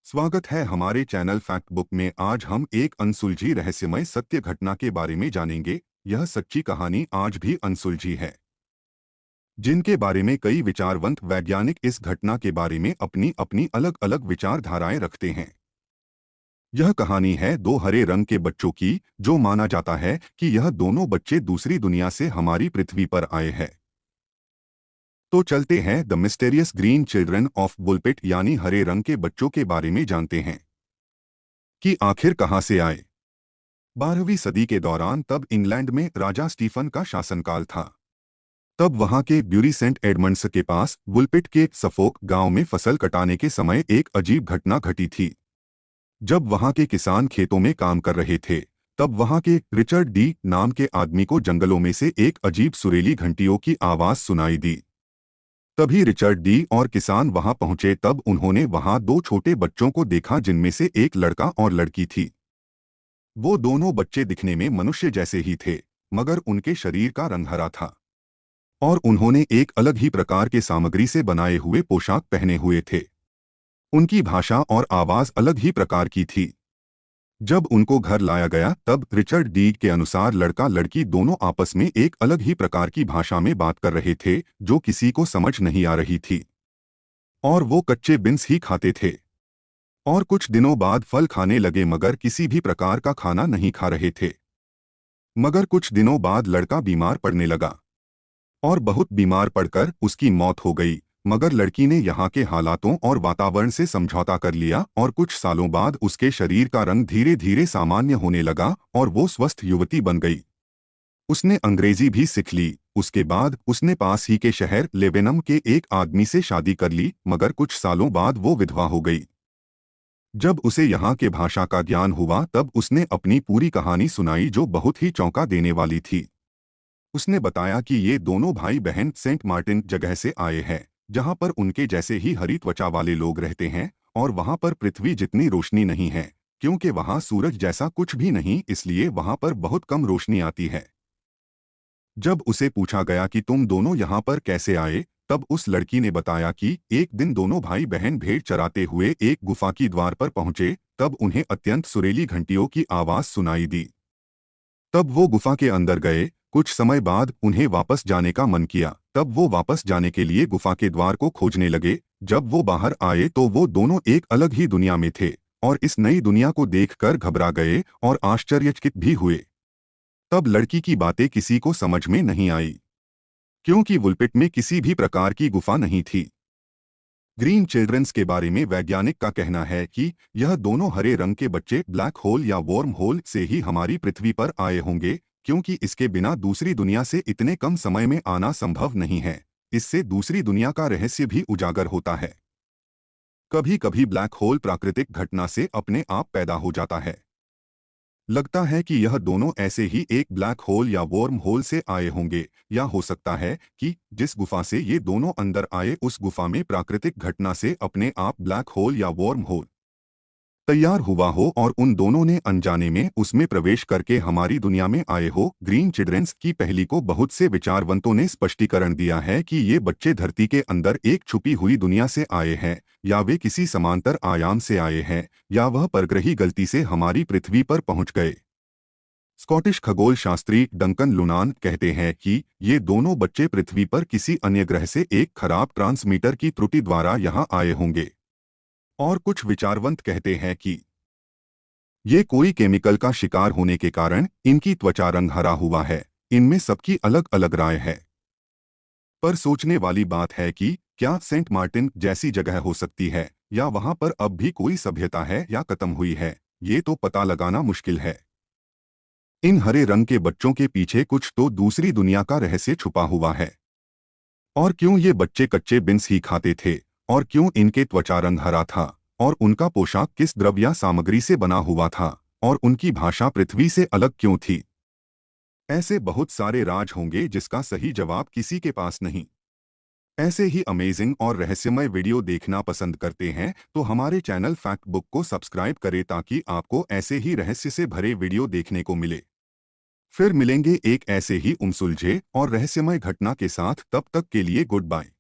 स्वागत है हमारे चैनल फैक्ट बुक में। आज हम एक अनसुलझी रहस्यमय सत्य घटना के बारे में जानेंगे। यह सच्ची कहानी आज भी अनसुलझी है, जिनके बारे में कई विचारवंत वैज्ञानिक इस घटना के बारे में अपनी अपनी अलग अलग विचारधाराएं रखते हैं। यह कहानी है दो हरे रंग के बच्चों की, जो माना जाता है कि यह दोनों बच्चे दूसरी दुनिया से हमारी पृथ्वी पर आए हैं। तो चलते हैं the mysterious green children of Woolpit यानी हरे रंग के बच्चों के बारे में जानते हैं कि आखिर कहां से आए। 12वीं सदी के दौरान तब इंग्लैंड में राजा स्टीफन का शासनकाल था। तब वहां के ब्यूरी सेंट एडमंड्स के पास बुलपिट के सफोक गांव में फसल कटाने के समय एक अजीब घटना घटी थी। जब वहां के किसान खेतों में काम कर रहे थे, तब वहां के रिचर्ड डी नाम के आदमी को जंगलों में से एक अजीब सुरीली घंटियों की आवाज सुनाई दी। तभी रिचर्ड डी और किसान वहां पहुंचे। तब उन्होंने वहां दो छोटे बच्चों को देखा, जिनमें से एक लड़का और लड़की थी। वो दोनों बच्चे दिखने में मनुष्य जैसे ही थे, मगर उनके शरीर का रंग हरा था और उन्होंने एक अलग ही प्रकार के सामग्री से बनाए हुए पोशाक पहने हुए थे। उनकी भाषा और आवाज अलग ही प्रकार की थी। जब उनको घर लाया गया, तब रिचर्ड डी के अनुसार लड़का लड़की दोनों आपस में एक अलग ही प्रकार की भाषा में बात कर रहे थे, जो किसी को समझ नहीं आ रही थी। और वो कच्चे बिन्स ही खाते थे और कुछ दिनों बाद फल खाने लगे, मगर किसी भी प्रकार का खाना नहीं खा रहे थे। मगर कुछ दिनों बाद लड़का बीमार पड़ने लगा और बहुत बीमार पड़कर उसकी मौत हो गई। मगर लड़की ने यहाँ के हालातों और वातावरण से समझौता कर लिया और कुछ सालों बाद उसके शरीर का रंग धीरे धीरे सामान्य होने लगा और वो स्वस्थ युवती बन गई। उसने अंग्रेजी भी सीख ली। उसके बाद उसने पास ही के शहर लेवेनम के एक आदमी से शादी कर ली, मगर कुछ सालों बाद वो विधवा हो गई। जब उसे यहाँ के भाषा का ज्ञान हुआ, तब उसने अपनी पूरी कहानी सुनाई, जो बहुत ही चौंका देने वाली थी। उसने बताया कि ये दोनों भाई बहन सेंट मार्टिन जगह से आए हैं, जहाँ पर उनके जैसे ही हरी त्वचा वाले लोग रहते हैं और वहाँ पर पृथ्वी जितनी रोशनी नहीं है, क्योंकि वहाँ सूरज जैसा कुछ भी नहीं, इसलिए वहाँ पर बहुत कम रोशनी आती है। जब उसे पूछा गया कि तुम दोनों यहाँ पर कैसे आए, तब उस लड़की ने बताया कि एक दिन दोनों भाई बहन भेड़ चराते हुए एक गुफा की द्वार पर पहुंचे। तब उन्हें अत्यंत सुरीली घंटियों की आवाज सुनाई दी। तब वो गुफा के अंदर गए। कुछ समय बाद उन्हें वापस जाने का मन किया। तब वो वापस जाने के लिए गुफा के द्वार को खोजने लगे। जब वो बाहर आए तो वो दोनों एक अलग ही दुनिया में थे और इस नई दुनिया को देखकर घबरा गए और आश्चर्यचकित भी हुए। तब लड़की की बातें किसी को समझ में नहीं आई, क्योंकि वुलपिट में किसी भी प्रकार की गुफा नहीं थी। ग्रीन चिल्ड्रंस के बारे में वैज्ञानिक का कहना है कि यह दोनों हरे रंग के बच्चे ब्लैक होल या वॉर्म होल से ही हमारी पृथ्वी पर आए होंगे, क्योंकि इसके बिना दूसरी दुनिया से इतने कम समय में आना संभव नहीं है। इससे दूसरी दुनिया का रहस्य भी उजागर होता है। कभी कभी ब्लैक होल प्राकृतिक घटना से अपने आप पैदा हो जाता है। लगता है कि यह दोनों ऐसे ही एक ब्लैक होल या वॉर्म होल से आए होंगे, या हो सकता है कि जिस गुफा से ये दोनों अंदर आए, उस गुफा में प्राकृतिक घटना से अपने आप ब्लैक होल या वॉर्म होल तैयार हुआ हो और उन दोनों ने अनजाने में उसमें प्रवेश करके हमारी दुनिया में आए हो। ग्रीन चिल्ड्रंस की पहली को बहुत से विचारवंतों ने स्पष्टीकरण दिया है कि ये बच्चे धरती के अंदर एक छुपी हुई दुनिया से आए हैं, या वे किसी समांतर आयाम से आए हैं, या वह परग्रही गलती से हमारी पृथ्वी पर पहुंच गए। स्कॉटिश खगोल शास्त्री डंकन लुनान कहते हैं कि ये दोनों बच्चे पृथ्वी पर किसी अन्य ग्रह से एक खराब ट्रांसमीटर की त्रुटि द्वारा यहां आए होंगे। और कुछ विचारवंत कहते हैं कि ये कोई केमिकल का शिकार होने के कारण इनकी त्वचा रंग हरा हुआ है। इनमें सबकी अलग अलग राय है, पर सोचने वाली बात है कि क्या सेंट मार्टिन जैसी जगह हो सकती है, या वहां पर अब भी कोई सभ्यता है या खत्म हुई है। ये तो पता लगाना मुश्किल है। इन हरे रंग के बच्चों के पीछे कुछ तो दूसरी दुनिया का रहस्य छुपा हुआ है। और क्यों ये बच्चे कच्चे बिन्स ही खाते थे, और क्यों इनके त्वचा रंग हरा था, और उनका पोशाक किस द्रव्य या सामग्री से बना हुआ था, और उनकी भाषा पृथ्वी से अलग क्यों थी। ऐसे बहुत सारे राज होंगे जिसका सही जवाब किसी के पास नहीं। ऐसे ही अमेजिंग और रहस्यमय वीडियो देखना पसंद करते हैं तो हमारे चैनल फैक्ट बुक को सब्सक्राइब करें, ताकि आपको ऐसे ही रहस्य से भरे वीडियो देखने को मिले। फिर मिलेंगे एक ऐसे ही उमसुलझे और रहस्यमय घटना के साथ। तब तक के लिए गुड बाय।